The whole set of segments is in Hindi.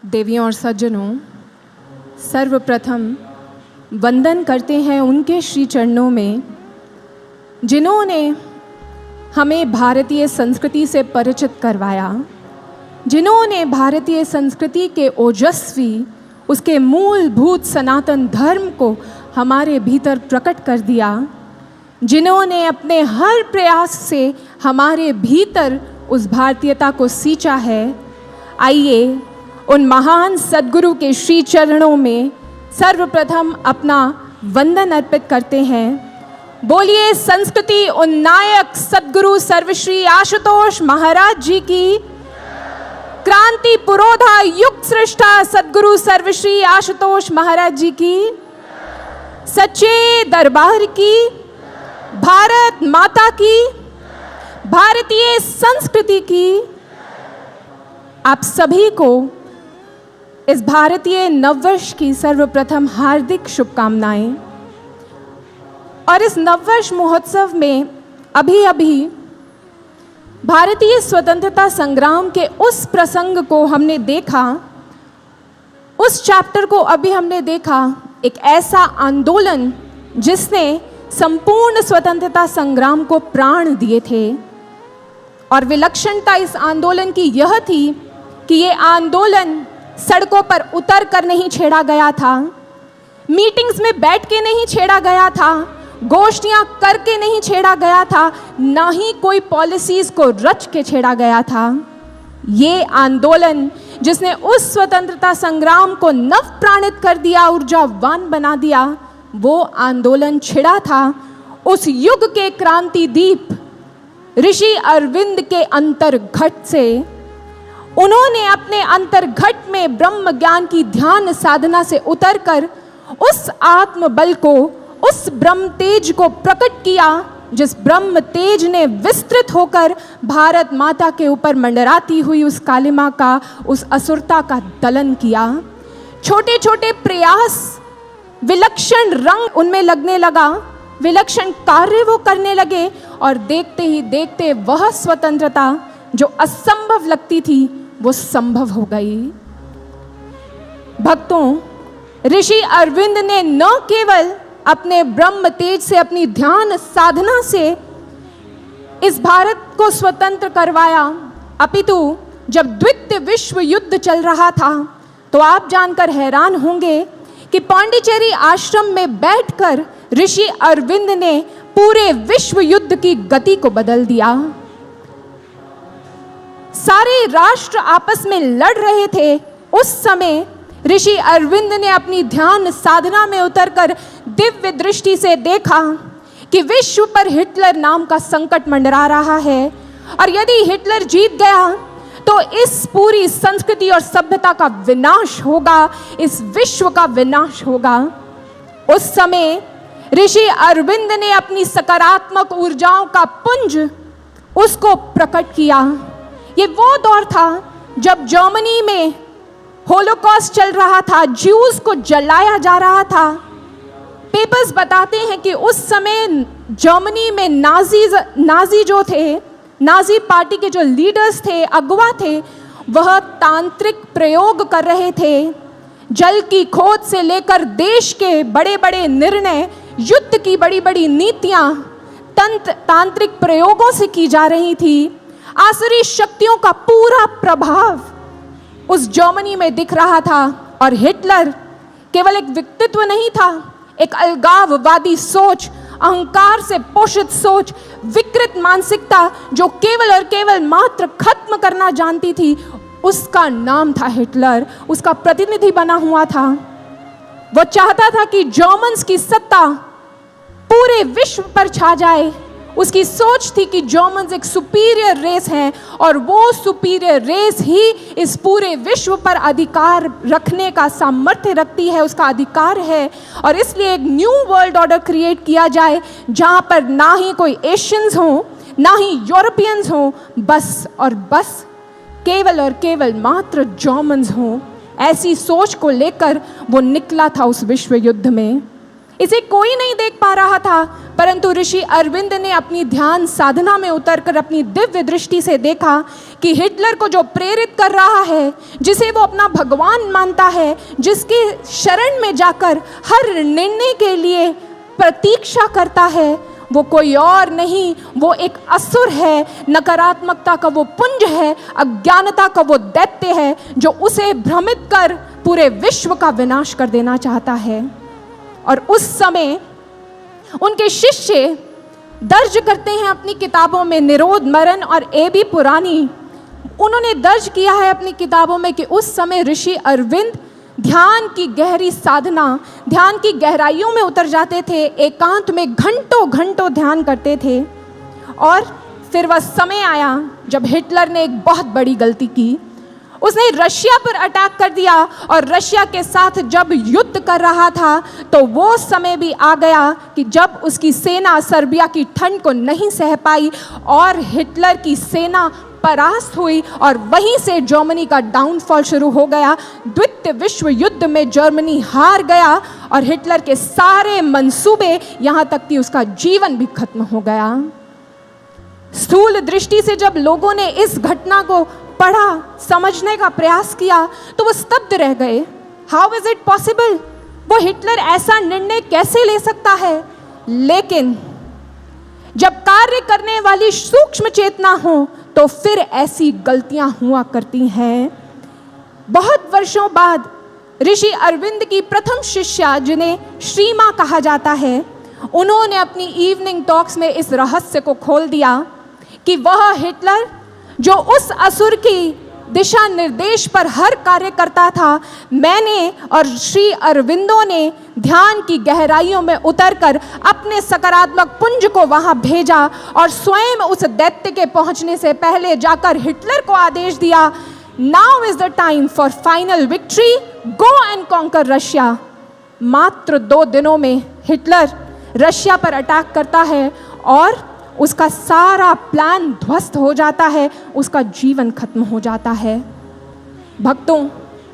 देवियों और सज्जनों, सर्वप्रथम वंदन करते हैं उनके श्री चरणों में जिन्होंने हमें भारतीय संस्कृति से परिचित करवाया, जिन्होंने भारतीय संस्कृति के ओजस्वी, उसके मूलभूत सनातन धर्म को हमारे भीतर प्रकट कर दिया, जिन्होंने अपने हर प्रयास से हमारे भीतर उस भारतीयता को सींचा है। आइए उन महान सद्गुरु के श्री चरणों में सर्वप्रथम अपना वंदन अर्पित करते हैं। बोलिए संस्कृति उन्नायक सद्गुरु सर्वश्री आशुतोष महाराज जी की, क्रांति पुरोधा युग सृष्टा सद्गुरु सर्वश्री आशुतोष महाराज जी की, सच्चे दरबार की, भारत माता की, भारतीय संस्कृति की। आप सभी को इस भारतीय नववर्ष की सर्वप्रथम हार्दिक शुभकामनाएं। और इस नववर्ष महोत्सव में अभी अभी भारतीय स्वतंत्रता संग्राम के उस प्रसंग को हमने देखा, उस चैप्टर को अभी हमने देखा, एक ऐसा आंदोलन जिसने संपूर्ण स्वतंत्रता संग्राम को प्राण दिए थे। और विलक्षणता इस आंदोलन की यह थी कि ये आंदोलन सड़कों पर उतर कर नहीं छेड़ा गया था, मीटिंग्स में बैठ के नहीं छेड़ा गया था, गोष्ठियां करके नहीं छेड़ा गया था, ना ही कोई पॉलिसीज को रच के छेड़ा गया था। ये आंदोलन जिसने उस स्वतंत्रता संग्राम को नव प्राणित कर दिया, ऊर्जावान बना दिया, वो आंदोलन छिड़ा था उस युग के क्रांति दीप ऋषि अरविंद के अंतर्घट से। उन्होंने अपने अंतर्घट में ब्रह्म ज्ञान की ध्यान साधना से उतरकर उस आत्म बल को, उस ब्रह्म तेज को प्रकट किया, जिस ब्रह्म तेज ने विस्तृत होकर भारत माता के ऊपर मंडराती हुई उस कालिमा का, उस असुरता का दलन किया। छोटे छोटे प्रयास, विलक्षण रंग उनमें लगने लगा, विलक्षण कार्य वो करने लगे, और देखते ही देखते वह स्वतंत्रता जो असंभव लगती थी वो संभव हो गई। भक्तों, ऋषि अरविंद ने न केवल अपने ब्रह्म तेज से, अपनी ध्यान साधना से इस भारत को स्वतंत्र करवाया, अपितु जब द्वितीय विश्व युद्ध चल रहा था तो आप जानकर हैरान होंगे कि पांडिचेरी आश्रम में बैठकर ऋषि अरविंद ने पूरे विश्व युद्ध की गति को बदल दिया। सारे राष्ट्र आपस में लड़ रहे थे, उस समय ऋषि अरविंद ने अपनी ध्यान साधना में उतरकर दिव्य दृष्टि से देखा कि विश्व पर हिटलर नाम का संकट मंडरा रहा है, और यदि हिटलर जीत गया तो इस पूरी संस्कृति और सभ्यता का विनाश होगा, इस विश्व का विनाश होगा। उस समय ऋषि अरविंद ने अपनी सकारात्मक ऊर्जाओं का पुंज उसको प्रकट किया। ये वो दौर था जब जर्मनी में होलोकॉस्ट चल रहा था, ज्यूज को जलाया जा रहा था। पेपर्स बताते हैं कि उस समय जर्मनी में नाजी जो थे, नाजी पार्टी के जो लीडर्स थे, अगुवा थे, वह तांत्रिक प्रयोग कर रहे थे। जल की खोज से लेकर देश के बड़े बड़े निर्णय, युद्ध की बड़ी बड़ी नीतियां तांत्रिक प्रयोगों से की जा रही थी। आसुरी शक्तियों का पूरा प्रभाव उस जर्मनी में दिख रहा था, और हिटलर केवल एक व्यक्तित्व नहीं था, एक अलगाववादी सोच, अहंकार से पोषित सोच, विकृत मानसिकता जो केवल और केवल मात्र खत्म करना जानती थी, उसका नाम था हिटलर। उसका प्रतिनिधि बना हुआ था। वो चाहता था कि जर्मन्स की सत्ता पूरे विश्व पर छा जाए। उसकी सोच थी कि जर्मन्स एक सुपीरियर रेस हैं, और वो सुपीरियर रेस ही इस पूरे विश्व पर अधिकार रखने का सामर्थ्य रखती है, उसका अधिकार है। और इसलिए एक न्यू वर्ल्ड ऑर्डर क्रिएट किया जाए जहां पर ना ही कोई एशियंस हो, ना ही यूरोपियंस हो, बस और बस केवल और केवल मात्र जर्मन्स हो। ऐसी सोच को लेकर वो निकला था उस विश्व युद्ध में। इसे कोई नहीं देख पा रहा था, परंतु ऋषि अरविंद ने अपनी ध्यान साधना में उतरकर अपनी दिव्य दृष्टि से देखा कि हिटलर को जो प्रेरित कर रहा है, जिसे वो अपना भगवान मानता है, जिसके शरण में जाकर हर निर्णय के लिए प्रतीक्षा करता है, वो कोई और नहीं, वो एक असुर है, नकारात्मकता का वो पुंज है, अज्ञानता का वो दैत्य है, जो उसे भ्रमित कर पूरे विश्व का विनाश कर देना चाहता है। और उस समय उनके शिष्य दर्ज करते हैं अपनी किताबों में, निरोध मरण और A.B. पुरानी, उन्होंने दर्ज किया है अपनी किताबों में कि उस समय ऋषि अरविंद ध्यान की गहरी साधना, ध्यान की गहराइयों में उतर जाते थे, एकांत में घंटों घंटों ध्यान करते थे। और फिर वह समय आया जब हिटलर ने एक बहुत बड़ी गलती की। उसने रशिया पर अटैक कर दिया और रशिया के साथ जब युद्ध कर रहा था तो वो समय भी आ गया कि जब उसकी सेना सर्बिया की ठंड को नहीं सह पाई और हिटलर की सेना परास्त हुई और वहीं से जर्मनी का डाउनफॉल शुरू हो गया। द्वितीय विश्व युद्ध में जर्मनी हार गया और हिटलर के सारे मंसूबे, यहाँ तक कि उसका जीवन भी खत्म हो गया। स्थूल दृष्टि से जब लोगों ने इस घटना को पढ़ा, समझने का प्रयास किया, तो वो स्तब्ध रह गए। How is it possible? वो हिटलर ऐसा निर्णय कैसे ले सकता है? लेकिन जब कार्य करने वाली सूक्ष्म चेतना हो तो फिर ऐसी गलतियां हुआ करती हैं। बहुत वर्षों बाद ऋषि अरविंद की प्रथम शिष्या, जिन्हें श्रीमा कहा जाता है, उन्होंने अपनी इवनिंग टॉक्स में इस रहस्य को खोल दिया कि वह हिटलर जो उस असुर की दिशा निर्देश पर हर कार्य करता था, मैंने और श्री अरविंदो ने ध्यान की गहराइयों में उतरकर अपने सकारात्मक पुंज को वहां भेजा और स्वयं उस दैत्य के पहुंचने से पहले जाकर हिटलर को आदेश दिया, now is the time for final victory, go and conquer Russia. मात्र 2 दिनों में हिटलर रशिया पर अटैक करता है और उसका सारा प्लान ध्वस्त हो जाता है, उसका जीवन खत्म हो जाता है। भक्तों,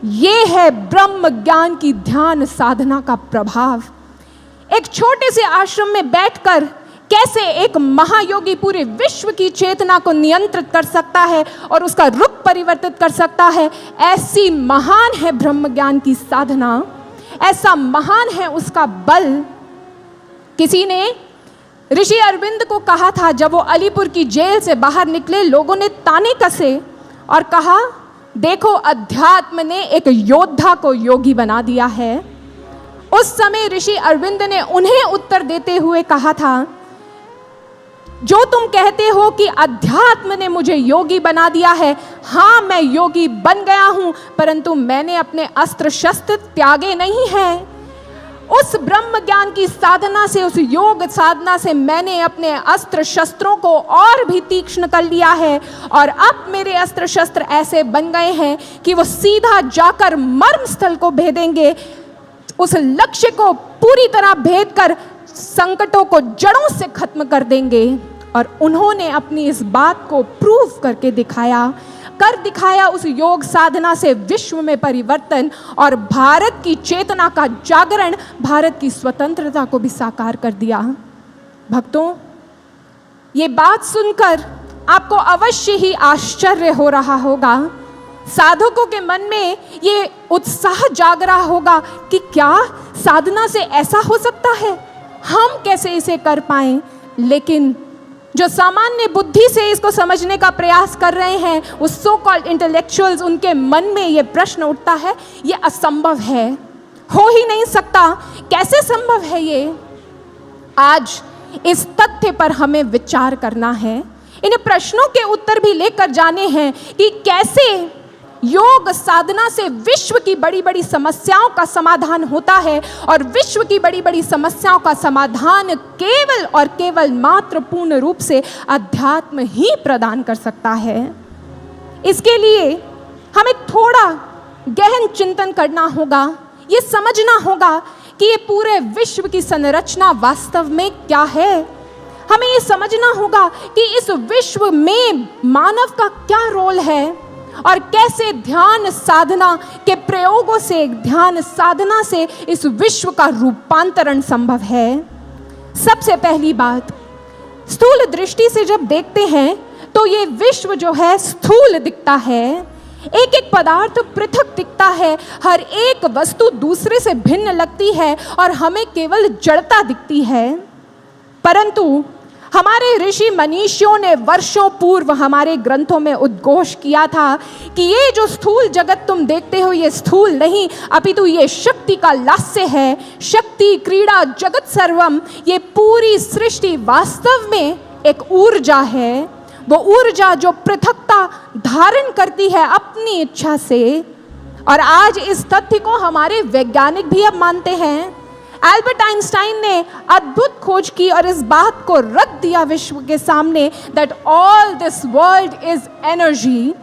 ये है ब्रह्म ज्ञान की ध्यान साधना का प्रभाव। एक छोटे से आश्रम में बैठकर कैसे एक महायोगी पूरे विश्व की चेतना को नियंत्रित कर सकता है और उसका रुख परिवर्तित कर सकता है, ऐसी महान है ब्रह्म ज्ञान की साधना, ऐसा महान है उसका बल। किसी ने ऋषि अरविंद को कहा था, जब वो अलीपुर की जेल से बाहर निकले, लोगों ने ताने कसे और कहा, देखो अध्यात्म ने एक योद्धा को योगी बना दिया है। उस समय ऋषि अरविंद ने उन्हें उत्तर देते हुए कहा था, जो तुम कहते हो कि अध्यात्म ने मुझे योगी बना दिया है, हाँ मैं योगी बन गया हूं, परंतु मैंने अपने अस्त्र शस्त्र त्यागे नहीं हैं। उस ब्रह्म ज्ञान की साधना से, उस योग साधना से मैंने अपने अस्त्र शस्त्रों को और भी तीक्ष्ण कर लिया है और अब मेरे अस्त्र शस्त्र ऐसे बन गए हैं कि वो सीधा जाकर मर्म स्थल को भेदेंगे, उस लक्ष्य को पूरी तरह भेद कर संकटों को जड़ों से खत्म कर देंगे। और उन्होंने अपनी इस बात को प्रूव करके दिखाया उस योग साधना से विश्व में परिवर्तन और भारत की चेतना का जागरण, भारत की स्वतंत्रता को भी साकार कर दिया। भक्तों, ये बात सुनकर आपको अवश्य ही आश्चर्य हो रहा होगा, साधकों के मन में ये उत्साह जाग रहा होगा कि क्या साधना से ऐसा हो सकता है, हम कैसे इसे कर पाएं। लेकिन जो सामान्य बुद्धि से इसको समझने का प्रयास कर रहे हैं, उस सो कॉल्ड इंटेलेक्चुअल्स, उनके मन में ये प्रश्न उठता है, ये असंभव है, हो ही नहीं सकता, कैसे संभव है ये। आज इस तथ्य पर हमें विचार करना है, इन प्रश्नों के उत्तर भी लेकर जाने हैं कि कैसे योग साधना से विश्व की बड़ी बड़ी समस्याओं का समाधान होता है और विश्व की बड़ी बड़ी समस्याओं का समाधान केवल और केवल मात्र पूर्ण रूप से अध्यात्म ही प्रदान कर सकता है। इसके लिए हमें थोड़ा गहन चिंतन करना होगा, ये समझना होगा कि ये पूरे विश्व की संरचना वास्तव में क्या है। हमें ये समझना होगा कि इस विश्व में मानव का क्या रोल है। और कैसे ध्यान साधना के प्रयोगों से, ध्यान साधना से इस विश्व का रूपांतरण संभव है। सबसे पहली बात, स्थूल दृष्टि से जब देखते हैं तो ये विश्व जो है स्थूल दिखता है, एक एक पदार्थ पृथक दिखता है, हर एक वस्तु दूसरे से भिन्न लगती है और हमें केवल जड़ता दिखती है। परंतु हमारे ऋषि मनीषियों ने वर्षों पूर्व हमारे ग्रंथों में उद्घोष किया था कि ये जो स्थूल जगत तुम देखते हो ये स्थूल नहीं, अपितु ये शक्ति का लास्य है। शक्ति क्रीड़ा जगत सर्वम, ये पूरी सृष्टि वास्तव में एक ऊर्जा है। वो ऊर्जा जो पृथकता धारण करती है अपनी इच्छा से। और आज इस तथ्य को हमारे वैज्ञानिक भी अब मानते हैं। एल्बर्ट आइंस्टाइन ने अद्भुत खोज की और इस बात को रख दिया विश्व के सामने that all this world is energy.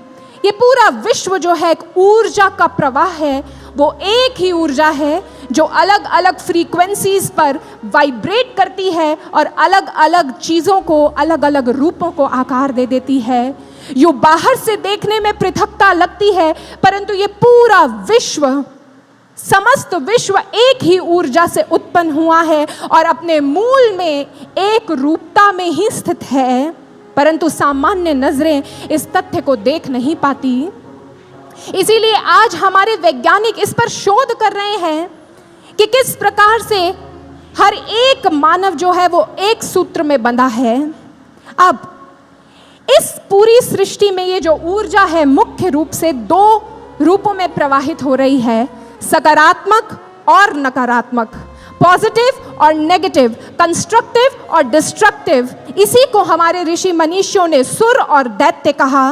ये पूरा विश्व जो है एक ऊर्जा का प्रवाह है। वो एक ही ऊर्जा है जो अलग अलग फ्रीक्वेंसीज पर वाइब्रेट करती है और अलग अलग चीज़ों को, अलग अलग रूपों को आकार दे देती है। यो बाहर से देखने में पृथकता लगती है, परंतु ये पूरा विश्व, समस्त विश्व एक ही ऊर्जा से उत्पन्न हुआ है और अपने मूल में एक रूपता में ही स्थित है। परंतु सामान्य नजरें इस तथ्य को देख नहीं पाती। इसीलिए आज हमारे वैज्ञानिक इस पर शोध कर रहे हैं कि किस प्रकार से हर एक मानव जो है वो एक सूत्र में बंधा है। अब इस पूरी सृष्टि में ये जो ऊर्जा है मुख्य रूप से दो रूपों में प्रवाहित हो रही है, सकारात्मक और नकारात्मक, पॉजिटिव और नेगेटिव, कंस्ट्रक्टिव और डिस्ट्रक्टिव। इसी को हमारे ऋषि मनीषियों ने सुर और दैत्य कहा,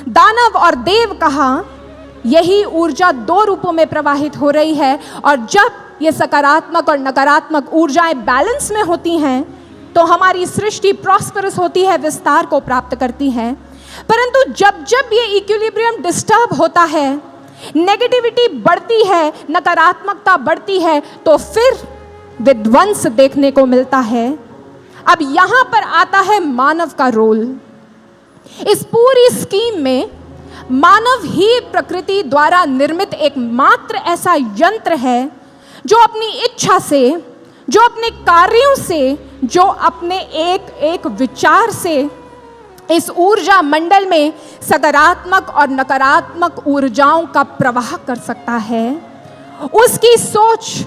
दानव और देव कहा। यही ऊर्जा दो रूपों में प्रवाहित हो रही है और जब ये सकारात्मक और नकारात्मक ऊर्जाएं बैलेंस में होती हैं तो हमारी सृष्टि प्रॉस्परस होती है, विस्तार को प्राप्त करती है। परंतु जब जब ये इक्विलिब्रियम डिस्टर्ब होता है, नेगेटिविटी बढ़ती है, नकारात्मकता बढ़ती है, तो फिर विध्वंस देखने को मिलता है। अब यहाँ पर आता है मानव का रोल। इस पूरी स्कीम में मानव ही प्रकृति द्वारा निर्मित एकमात्र ऐसा यंत्र है जो अपनी इच्छा से, जो अपने कार्यों से, जो अपने एक एक विचार से इस ऊर्जा मंडल में सकारात्मक और नकारात्मक ऊर्जाओं का प्रवाह कर सकता है। उसकी सोच,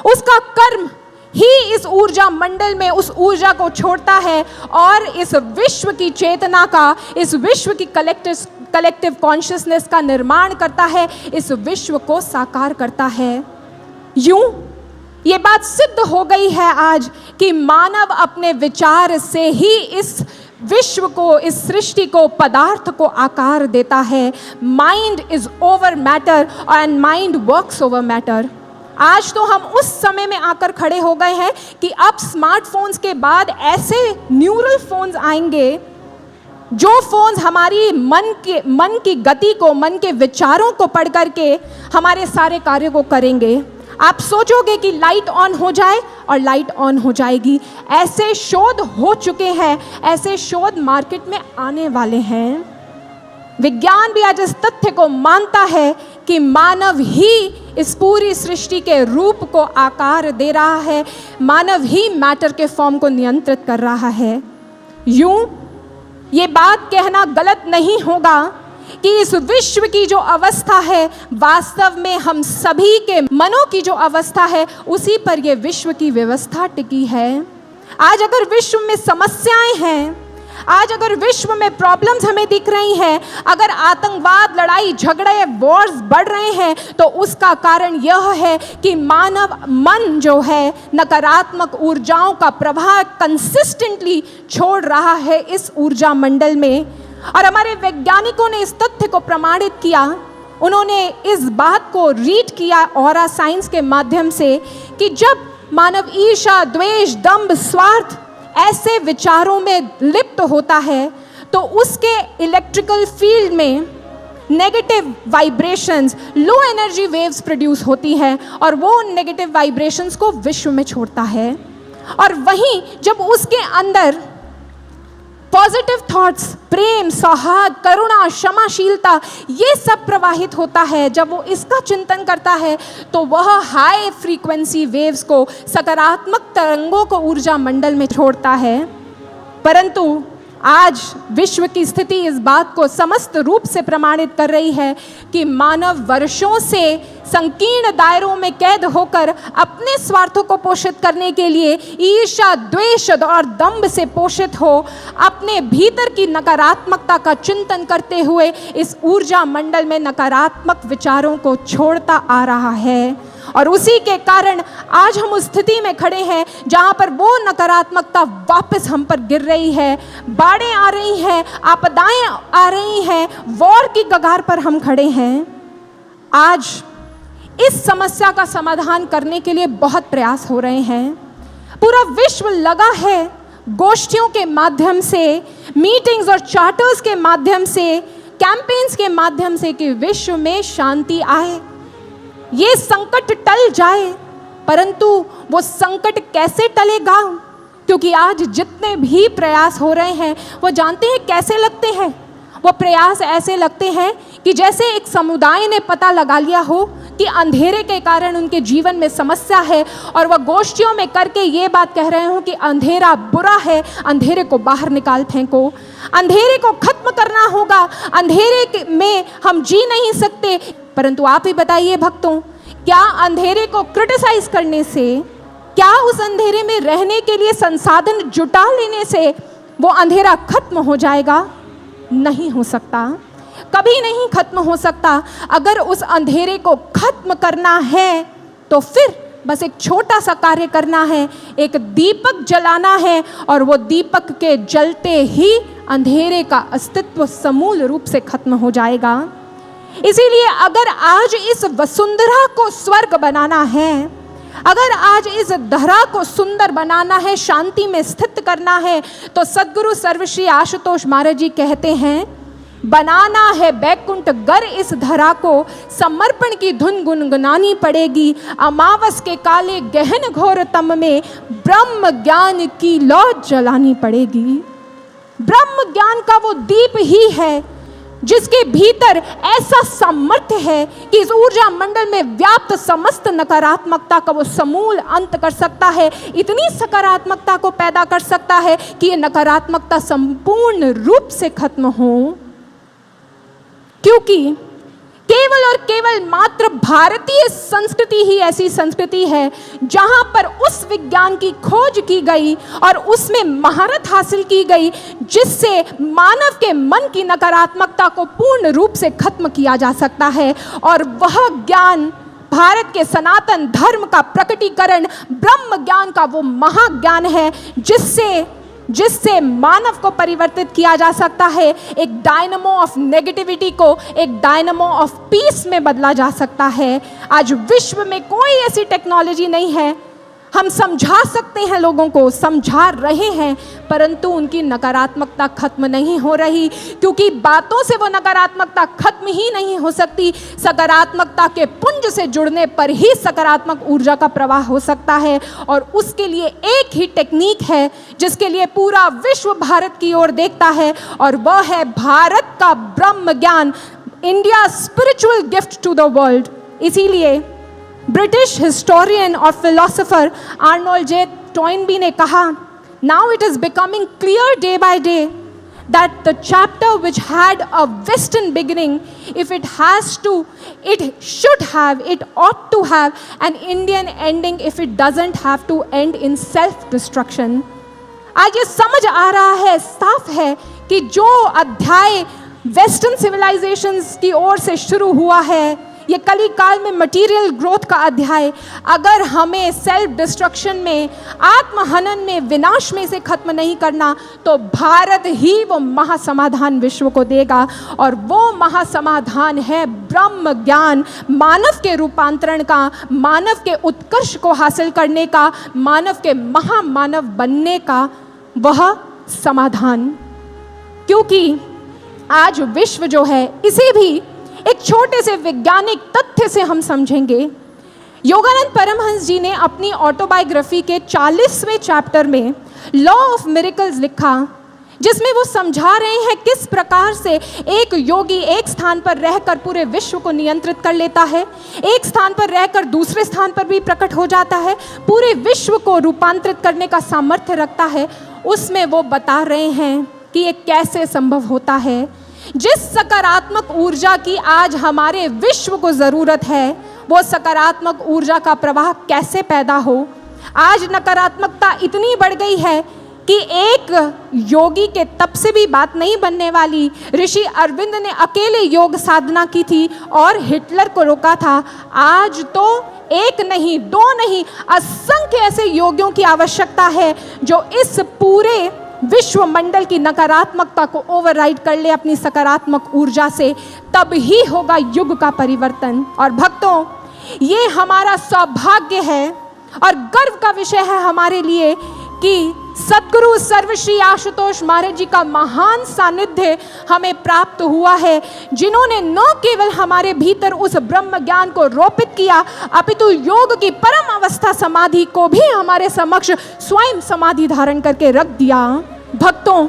उसका कर्म ही इस ऊर्जा मंडल में उस ऊर्जा को छोड़ता है और इस विश्व की चेतना का, इस विश्व की कलेक्टिव कॉन्शियसनेस का निर्माण करता है, इस विश्व को साकार करता है। यूं ये बात सिद्ध हो गई है आज कि मानव अपने विचार से ही इस विश्व को, इस सृष्टि को, पदार्थ को आकार देता है। Mind is over matter and mind works over matter. आज तो हम उस समय में आकर खड़े हो गए हैं कि अब स्मार्टफोन्स के बाद ऐसे न्यूरल फोन्स आएंगे जो फोन्स हमारी मन की गति को, मन के विचारों को पढ़ करके हमारे सारे कार्यों को करेंगे। आप सोचोगे कि लाइट ऑन हो जाए और लाइट ऑन हो जाएगी। ऐसे शोध हो चुके हैं, ऐसे शोध मार्केट में आने वाले हैं। विज्ञान भी आज इस तथ्य को मानता है कि मानव ही इस पूरी सृष्टि के रूप को आकार दे रहा है, मानव ही मैटर के फॉर्म को नियंत्रित कर रहा है। यूं ये बात कहना गलत नहीं होगा कि इस विश्व की जो अवस्था है वास्तव में हम सभी के मनों की जो अवस्था है उसी पर ये विश्व की व्यवस्था टिकी है। आज अगर विश्व में समस्याएं हैं, आज अगर विश्व में प्रॉब्लम्स हमें दिख रही हैं, अगर आतंकवाद, लड़ाई झगड़े, वॉर्स बढ़ रहे हैं, तो उसका कारण यह है कि मानव मन जो है नकारात्मक ऊर्जाओं का प्रवाह कंसिस्टेंटली छोड़ रहा है इस ऊर्जा मंडल में। और हमारे वैज्ञानिकों ने इस तथ्य को प्रमाणित किया। उन्होंने इस बात को रीड किया ऑरा साइंस के माध्यम से कि जब मानव ईर्ष्या, द्वेष, दंभ, स्वार्थ ऐसे विचारों में लिप्त होता है तो उसके इलेक्ट्रिकल फील्ड में negative vibrations, low energy waves produce होती हैं और वो नेगेटिव वाइब्रेशंस को विश्व में छोड़ता है। और वहीं जब उसके अंदर पॉजिटिव थॉट्स, प्रेम, सौहार्द, करुणा, क्षमाशीलता, ये सब प्रवाहित होता है। जब वो इसका चिंतन करता है तो वह हाई फ्रीक्वेंसी वेव्स को, सकारात्मक तरंगों को ऊर्जा मंडल में छोड़ता है। परंतु आज विश्व की स्थिति इस बात को समस्त रूप से प्रमाणित कर रही है कि मानव वर्षों से संकीर्ण दायरों में कैद होकर अपने स्वार्थों को पोषित करने के लिए ईर्ष्या, द्वेष और दंभ से पोषित हो अपने भीतर की नकारात्मकता का चिंतन करते हुए इस ऊर्जा मंडल में नकारात्मक विचारों को छोड़ता आ रहा है। और उसी के कारण आज हम उस स्थिति में खड़े हैं जहां पर वो नकारात्मकता वापस हम पर गिर रही है, बाढ़ें आ रही हैं, आपदाएं आ रही हैं, वॉर की कगार पर हम खड़े हैं। आज इस समस्या का समाधान करने के लिए बहुत प्रयास हो रहे हैं। पूरा विश्व लगा है गोष्ठियों के माध्यम से, मीटिंग्स और चार्टर्स के माध्यम से, कैंपेन्स के माध्यम से कि विश्व में शांति आए, ये संकट टल जाए। परंतु वो संकट कैसे टलेगा? क्योंकि आज जितने भी प्रयास हो रहे हैं वो जानते हैं कैसे लगते हैं। वो प्रयास ऐसे लगते हैं कि जैसे एक समुदाय ने पता लगा लिया हो कि अंधेरे के कारण उनके जीवन में समस्या है और वह गोष्ठियों में करके ये बात कह रहे हो कि अंधेरा बुरा है, अंधेरे को बाहर निकाल फेंको, अंधेरे को खत्म करना होगा, अंधेरे में हम जी नहीं सकते। परंतु आप ही बताइए भक्तों, क्या अंधेरे को क्रिटिसाइज करने से, क्या उस अंधेरे में रहने के लिए संसाधन जुटा लेने से वो अंधेरा खत्म हो जाएगा? नहीं हो सकता, कभी नहीं खत्म हो सकता। अगर उस अंधेरे को खत्म करना है तो फिर बस एक छोटा सा कार्य करना है, एक दीपक जलाना है और वो दीपक के जलते ही अंधेरे का अस्तित्व समूल रूप से खत्म हो जाएगा। इसीलिए अगर आज इस वसुंधरा को स्वर्ग बनाना है, अगर आज इस धरा को सुंदर बनाना है, शांति में स्थित करना है, तो सद्गुरु सर्वश्री आशुतोष महाराज जी कहते हैं, बनाना है बैकुंठ गर इस धरा को, समर्पण की धुन गुनगुनानी पड़ेगी, अमावस के काले गहन घोर तम में ब्रह्म ज्ञान की लौ जलानी पड़ेगी। ब्रह्म ज्ञान का वो दीप ही है जिसके भीतर ऐसा सामर्थ्य है कि इस ऊर्जा मंडल में व्याप्त समस्त नकारात्मकता का वो समूल अंत कर सकता है, इतनी सकारात्मकता को पैदा कर सकता है कि ये नकारात्मकता संपूर्ण रूप से खत्म हो। क्योंकि केवल और केवल मात्र भारतीय संस्कृति ही ऐसी संस्कृति है जहां पर उस विज्ञान की खोज की गई और उसमें महारत हासिल की गई जिससे मानव के मन की नकारात्मकता को पूर्ण रूप से खत्म किया जा सकता है। और वह ज्ञान भारत के सनातन धर्म का प्रकटीकरण ब्रह्म ज्ञान का वो महाज्ञान है जिससे मानव को परिवर्तित किया जा सकता है, एक डायनामो ऑफ नेगेटिविटी को एक डायनामो ऑफ पीस में बदला जा सकता है। आज विश्व में कोई ऐसी टेक्नोलॉजी नहीं है, हम समझा सकते हैं, लोगों को समझा रहे हैं, परंतु उनकी नकारात्मकता खत्म नहीं हो रही, क्योंकि बातों से वो नकारात्मकता खत्म ही नहीं हो सकती। सकारात्मकता के पुंज से जुड़ने पर ही सकारात्मक ऊर्जा का प्रवाह हो सकता है। और उसके लिए एक ही टेक्निक है जिसके लिए पूरा विश्व भारत की ओर देखता है, और वह है भारत का ब्रह्म ज्ञान, India spiritual gift to the world. इसीलिए ब्रिटिश हिस्टोरियन और फिलोसोफर आर्नोल्ड जे टॉइनबी ने कहा, now it is becoming clear day by day that the chapter which had a western beginning, if it has to, it should have, it ought to have an Indian ending if it doesn't have to end in self-destruction. आज ये समझ आ रहा है, साफ है कि जो अध्याय वेस्टर्न सिविलाइजेशंस की ओर से शुरू हुआ है, ये कली काल में मटीरियल ग्रोथ का अध्याय, अगर हमें सेल्फ डिस्ट्रक्शन में, आत्महनन में, विनाश में से खत्म नहीं करना, तो भारत ही वो महासमाधान विश्व को देगा। और वो महासमाधान है ब्रह्म ज्ञान, मानव के रूपांतरण का, मानव के उत्कर्ष को हासिल करने का, मानव के महामानव बनने का वह समाधान। क्योंकि आज विश्व जो है, इसे भी एक छोटे से वैज्ञानिक तथ्य से हम समझेंगे। योगानंद परमहंस जी ने अपनी ऑटोबायोग्राफी के 40वें चैप्टर में लॉ ऑफ मिरेकल्स लिखा जिसमें वो समझा रहे हैं किस प्रकार से एक योगी एक स्थान पर रहकर पूरे विश्व को नियंत्रित कर लेता है, एक स्थान पर रहकर दूसरे स्थान पर भी प्रकट हो जाता है, पूरे विश्व को रूपांतरित करने का सामर्थ्य रखता है। उसमें वो बता रहे हैं कि ये कैसे संभव होता है। जिस सकारात्मक ऊर्जा की आज हमारे विश्व को ज़रूरत है, वो सकारात्मक ऊर्जा का प्रवाह कैसे पैदा हो। आज नकारात्मकता इतनी बढ़ गई है कि एक योगी के तप से भी बात नहीं बनने वाली। ऋषि अरविंद ने अकेले योग साधना की थी और हिटलर को रोका था। आज तो एक नहीं, दो नहीं, असंख्य ऐसे योगियों की आवश्यकता है जो इस पूरे विश्व मंडल की नकारात्मकता को ओवरराइड कर ले अपनी सकारात्मक ऊर्जा से। तब ही होगा युग का परिवर्तन। और भक्तों, ये हमारा सौभाग्य है और गर्व का विषय है हमारे लिए कि सद्गुरु सर्वश्री आशुतोष महाराज जी का महान सानिध्य हमें प्राप्त हुआ है, जिन्होंने न केवल हमारे भीतर उस ब्रह्म ज्ञान को रोपित किया, अपितु योग की परम अवस्था समाधि को भी हमारे समक्ष स्वयं समाधि धारण करके रख दिया। भक्तों,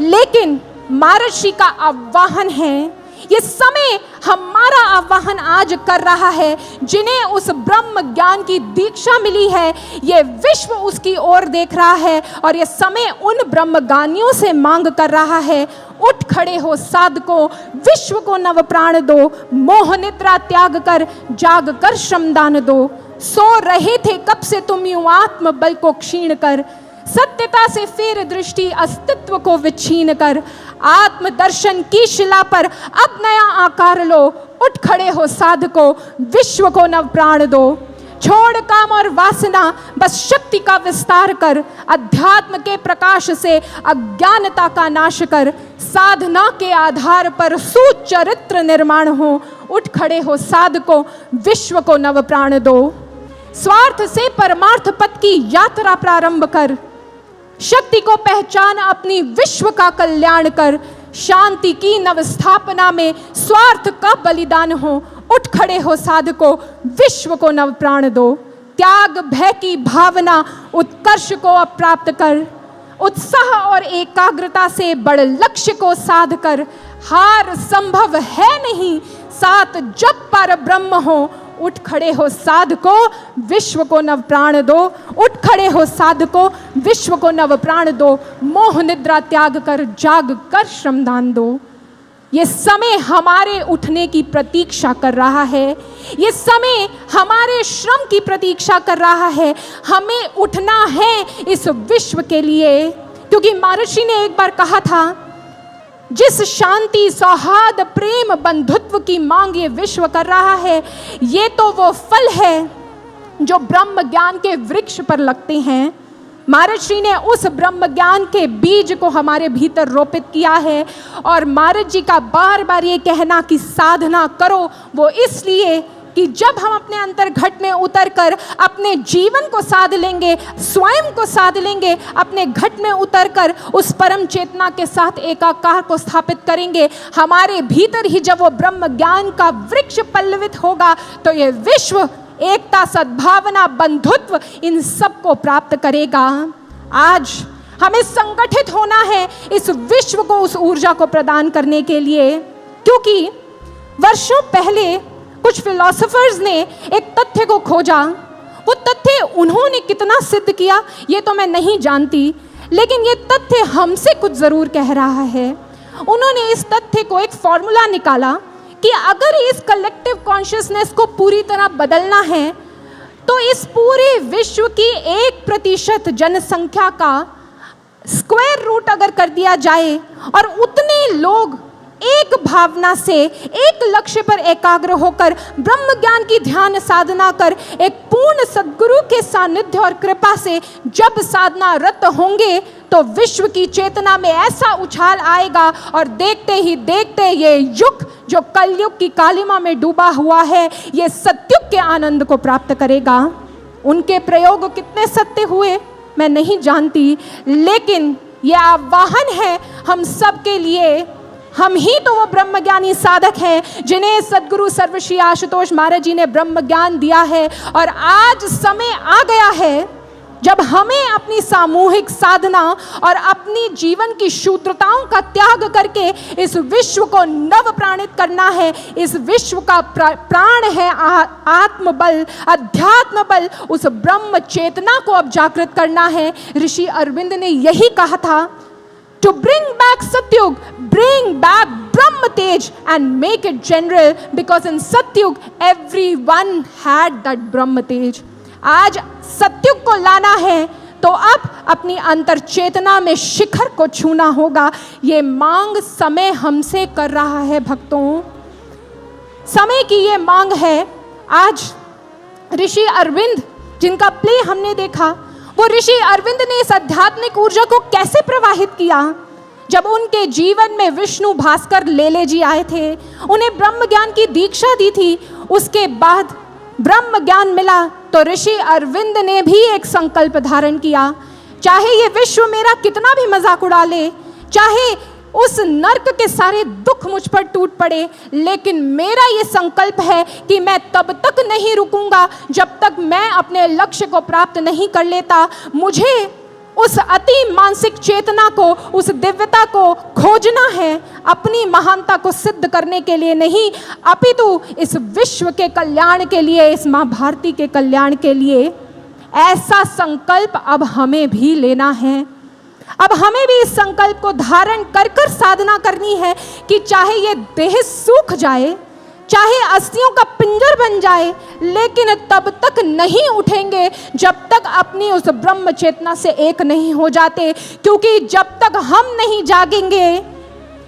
लेकिन महाराज जी का आह्वान है, ये समय हमारा आह्वान आज कर रहा है, जिन्हें उस ब्रह्म ज्ञान की दीक्षा मिली है, ये विश्व उसकी ओर देख रहा है और ये समय उन ब्रह्मज्ञानियों से मांग कर रहा है, उठ खड़े हो साधको, विश्व को नव प्राण दो, मोह निद्रा त्याग कर जाग कर श्रमदान दो। सो रहे थे कब से तुम यूं आत्म बल को क्षीण कर, सत्यता से फेर दृष्टि अस्तित्व को विच्छीन कर, आत्मदर्शन की शिला पर अब नया आकार लो, उठ खड़े हो साधको, विश्व को नव प्राण दो। छोड़ काम और वासना, बस शक्ति का विस्तार कर, अध्यात्म के प्रकाश से अज्ञानता का नाश कर, साधना के आधार पर सुचरित्र निर्माण हो, उठ खड़े हो साधको, विश्व को नव प्राण दो। स्वार्थ से परमार्थ पथ की यात्रा प्रारंभ कर, शक्ति को पहचान अपनी, विश्व का कल्याण कर, शांति की नव स्थापना में स्वार्थ का बलिदान हो, उठ खड़े हो साधको, विश्व को नव प्राण दो। त्याग भय की भावना उत्कर्ष को अब प्राप्त कर, उत्साह और एकाग्रता से बड़ लक्ष्य को साध कर, हार संभव है नहीं, साथ जब पर ब्रह्म हो, उठ खड़े हो साधको, विश्व को नव प्राण दो। उठ खड़े हो साधको, विश्व को नव प्राण दो, मोह निद्रा त्याग कर जाग कर श्रमदान दो। ये समय हमारे उठने की प्रतीक्षा कर रहा है, ये समय हमारे श्रम की प्रतीक्षा कर रहा है। हमें उठना है इस विश्व के लिए, क्योंकि महर्षि ने एक बार कहा था, जिस शांति सौहार्द प्रेम बंधुत्व की मांग ये विश्व कर रहा है, ये तो वो फल है जो ब्रह्म ज्ञान के वृक्ष पर लगते हैं। महर्षि ने उस ब्रह्म ज्ञान के बीज को हमारे भीतर रोपित किया है। और महाराज जी का बार बार ये कहना कि साधना करो, वो इसलिए कि जब हम अपने अंतर घट में उतरकर अपने जीवन को साध लेंगे, स्वयं को साध लेंगे, अपने घट में उतरकर उस परम चेतना के साथ एकाकार को स्थापित करेंगे, हमारे भीतर ही जब वो ब्रह्म ज्ञान का वृक्ष पल्लवित होगा, तो ये विश्व एकता, सद्भावना, बंधुत्व इन सब को प्राप्त करेगा। आज हमें संगठित होना है इस विश्व को उस ऊर्जा को प्रदान करने के लिए, क्योंकि वर्षों पहले कुछ फिलोसोफर्स ने एक तथ्य को खोजा। वो तथ्य उन्होंने कितना सिद्ध किया ये तो मैं नहीं जानती, लेकिन ये तथ्य हमसे कुछ ज़रूर कह रहा है। उन्होंने इस तथ्य को एक फॉर्मूला निकाला कि अगर इस कलेक्टिव कॉन्शियसनेस को पूरी तरह बदलना है, तो इस पूरे विश्व की 1% जनसंख्या का स्क्वायर रूट अगर कर दिया जाए और उतने लोग एक भावना से एक लक्ष्य पर एकाग्र होकर ब्रह्म ज्ञान की ध्यान साधना कर एक पूर्ण सद्गुरु के सानिध्य और कृपा से जब साधना रत होंगे, तो विश्व की चेतना में ऐसा उछाल आएगा और देखते ही देखते ये युग जो कलयुग की कालिमा में डूबा हुआ है, ये सत्युग के आनंद को प्राप्त करेगा। उनके प्रयोग कितने सत्य हुए मैं नहीं जानती, लेकिन ये आह्वान है हम सब के लिए। हम ही तो वो ब्रह्मज्ञानी साधक हैं जिन्हें सद्गुरु सर्वश्री आशुतोष महाराज जी ने ब्रह्म ज्ञान दिया है। और आज समय आ गया है जब हमें अपनी सामूहिक साधना और अपनी जीवन की शूद्रताओं का त्याग करके इस विश्व को नव प्राणित करना है, इस विश्व का प्राण है आत्मबल, अध्यात्म बल, उस ब्रह्म चेतना को अब जागृत करना है। ऋषि अरविंद ने यही कहा था, to bring back Satyug, bring back Brahm Tej and make it general, because in Satyug everyone had that Brahm Tej. आज सत्युग को लाना है तो अब अपनी अंतर चेतना में शिखर को छूना होगा। ये मांग समय हमसे कर रहा है भक्तों, समय की ये मांग है। आज ऋषि अरविंद जिनका प्ले हमने देखा, वो ऋषि अरविंद ने इस आध्यात्मिक ऊर्जा को कैसे प्रवाहित किया। जब उनके जीवन में विष्णु भास्कर लेले जी आए थे, उन्हें ब्रह्म ज्ञान की दीक्षा दी थी, उसके बाद ब्रह्म ज्ञान मिला तो ऋषि अरविंद ने भी एक संकल्प धारण किया, चाहे ये विश्व मेरा कितना भी मजाक उड़ा ले, चाहे उस नर्क के सारे दुख मुझ पर टूट पड़े, लेकिन मेरा ये संकल्प है कि मैं तब तक नहीं रुकूंगा जब तक मैं अपने लक्ष्य को प्राप्त नहीं कर लेता। मुझे उस अति मानसिक चेतना को, उस दिव्यता को खोजना है, अपनी महानता को सिद्ध करने के लिए नहीं, अपितु इस विश्व के कल्याण के लिए, इस माँ भारती के कल्याण के लिए। ऐसा संकल्प अब हमें भी लेना है। अब हमें भी इस संकल्प को धारण कर कर साधना करनी है कि चाहे ये देह सूख जाए, चाहे अस्थियों का पिंजर बन जाए, लेकिन तब तक नहीं उठेंगे जब तक अपनी उस ब्रह्म चेतना से एक नहीं हो जाते। क्योंकि जब तक हम नहीं जागेंगे,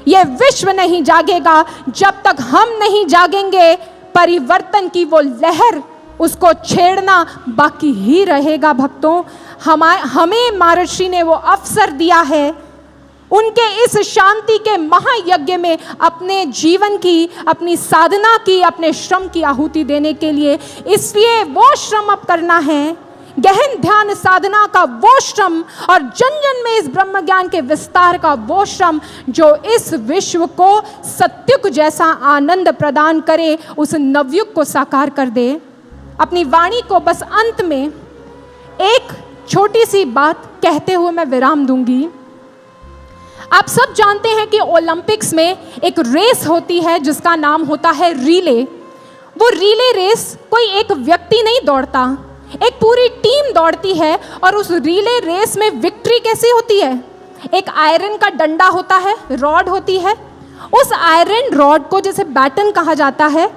ये विश्व नहीं जागेगा। जब तक हम नहीं जागेंगे, परिवर्तन की वो लहर, उसको छेड़ना बाकी ही रहेगा। भक्तों, हमें महर्षि ने वो अवसर दिया है उनके इस शांति के महायज्ञ में अपने जीवन की, अपनी साधना की, अपने श्रम की आहुति देने के लिए। इसलिए वो श्रम अब करना है, गहन ध्यान साधना का वो श्रम, और जन जन में इस ब्रह्म ज्ञान के विस्तार का वो श्रम जो इस विश्व को सत्युग जैसा आनंद प्रदान करे, उस नवयुग को साकार कर दे। अपनी वाणी को बस अंत में एक छोटी सी बात कहते हुए मैं विराम दूंगी। आप सब जानते हैं कि ओलंपिक्स में एक रेस होती है जिसका नाम होता है रिले। वो रिले रेस कोई एक व्यक्ति नहीं दौड़ता, एक पूरी टीम दौड़ती है। और उस रिले रेस में विक्ट्री कैसी होती है? एक आयरन का डंडा होता है, रॉड होती है, उस आयरन रॉड को जैसे बैटन कहा जाता है,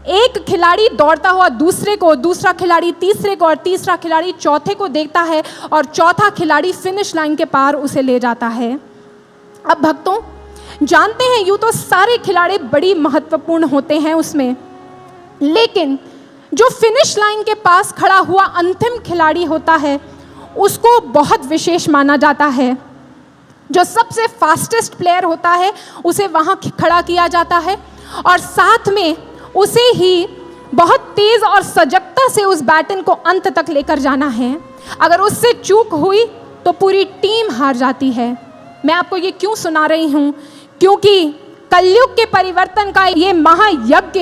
एक खिलाड़ी दौड़ता हुआ दूसरे को, दूसरा खिलाड़ी तीसरे को, और तीसरा खिलाड़ी चौथे को देखता है, और चौथा खिलाड़ी फिनिश लाइन के पार उसे ले जाता है। अब भक्तों, जानते हैं यूँ तो सारे खिलाड़ी बड़ी महत्वपूर्ण होते हैं उसमें, लेकिन जो फिनिश लाइन के पास खड़ा हुआ अंतिम खिलाड़ी होता है उसको बहुत विशेष माना जाता है। जो सबसे फास्टेस्ट प्लेयर होता है उसे वहाँ खड़ा किया जाता है, और साथ में उसे ही बहुत तेज और सजगता से उस बैटन को अंत तक लेकर जाना है। अगर उससे चूक हुई तो पूरी टीम हार जाती है। मैं आपको ये क्यों सुना रही हूँ? क्योंकि कलयुग के परिवर्तन का ये महायज्ञ,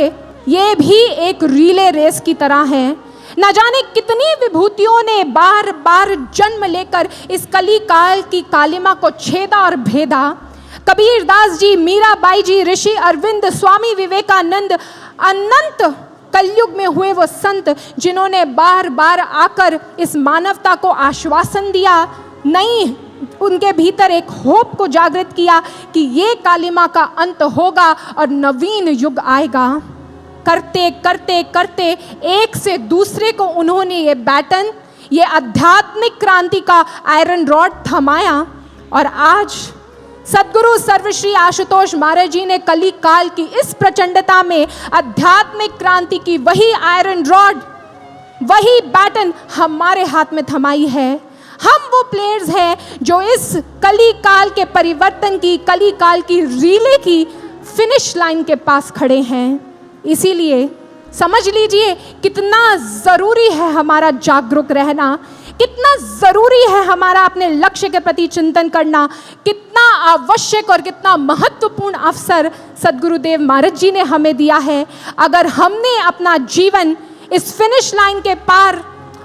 ये भी एक रिले रेस की तरह है। न जाने कितनी विभूतियों ने बार बार जन्म लेकर इस कली काल की कालिमा को छेदा और भेदा। कबीरदास जी, मीराबाई जी, ऋषि अरविंद, स्वामी विवेकानंद, अनंत कलयुग में हुए वो संत जिन्होंने बार बार आकर इस मानवता को आश्वासन दिया, नहीं, उनके भीतर एक होप को जागृत किया कि ये कालिमा का अंत होगा और नवीन युग आएगा। करते करते करते एक से दूसरे को उन्होंने ये बैटन, ये आध्यात्मिक क्रांति का आयरन रॉड थमाया, और आज सद्गुरु सर्वश्री आशुतोष महाराज जी ने कली काल की इस प्रचंडता में आध्यात्मिक क्रांति की वही आयरन रॉड, वही बैटन हमारे हाथ में थमाई है। हम वो प्लेयर्स हैं जो इस कली काल के परिवर्तन की, कली काल की रीले की फिनिश लाइन के पास खड़े हैं। इसीलिए समझ लीजिए कितना ज़रूरी है हमारा जागरूक रहना, कितना ज़रूरी है हमारा अपने लक्ष्य के प्रति चिंतन करना, कितना आवश्यक और कितना महत्वपूर्ण अवसर सद्गुरुदेव महाराज जी ने हमें दिया है। अगर हमने अपना जीवन इस फिनिश लाइन के पार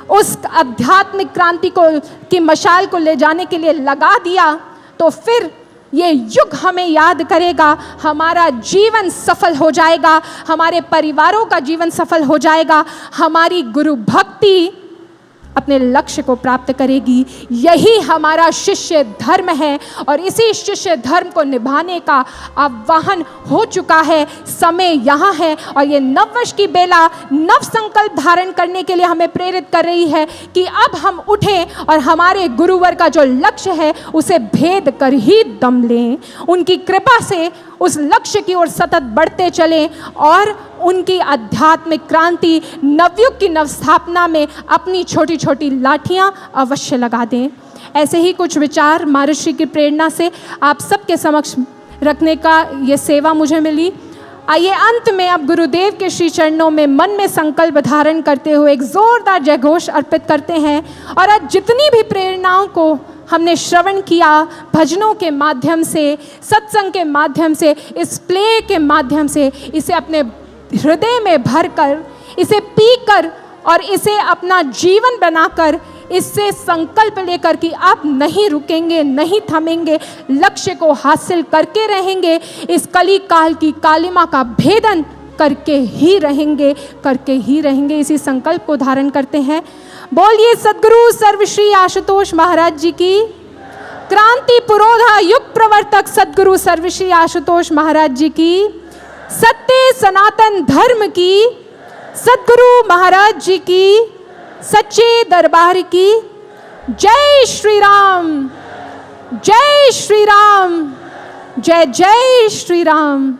उस आध्यात्मिक क्रांति को की मशाल को ले जाने के लिए लगा दिया, तो फिर ये युग हमें याद करेगा, हमारा जीवन सफल हो जाएगा, हमारे परिवारों का जीवन सफल हो जाएगा, हमारी गुरु भक्ति अपने लक्ष्य को प्राप्त करेगी। यही हमारा शिष्य धर्म है और इसी शिष्य धर्म को निभाने का आह्वान हो चुका है। समय यहाँ है और ये नववर्ष की बेला नव संकल्प धारण करने के लिए हमें प्रेरित कर रही है कि अब हम उठें और हमारे गुरुवर का जो लक्ष्य है उसे भेद कर ही दम लें। उनकी कृपा से उस लक्ष्य की ओर सतत बढ़ते चलें और उनकी आध्यात्मिक क्रांति, नवयुग की नवस्थापना में अपनी छोटी छोटी लाठियां अवश्य लगा दें। ऐसे ही कुछ विचार महर्षि की प्रेरणा से आप सबके समक्ष रखने का ये सेवा मुझे मिली। आइए अंत में अब गुरुदेव के श्री चरणों में मन में संकल्प धारण करते हुए एक जोरदार जयघोष अर्पित करते हैं और आज जितनी भी प्रेरणाओं को हमने श्रवण किया, भजनों के माध्यम से, सत्संग के माध्यम से, इस प्ले के माध्यम से, इसे अपने हृदय में भरकर, इसे पीकर और इसे अपना जीवन बनाकर, इससे संकल्प लेकर कि आप नहीं रुकेंगे, नहीं थमेंगे, लक्ष्य को हासिल करके रहेंगे, इस कली काल की कालिमा का भेदन करके ही रहेंगे, इसी संकल्प को धारण करते हैं। बोलिए सद्गुरु सर्वश्री आशुतोष महाराज जी की, क्रांति पुरोधा युग प्रवर्तक सद्गुरु सर्वश्री आशुतोष महाराज जी की, सत्य सनातन धर्म की, सद्गुरु महाराज जी की, सच्चे दरबार की। जय श्री राम, जय श्री राम, जय जय श्री राम।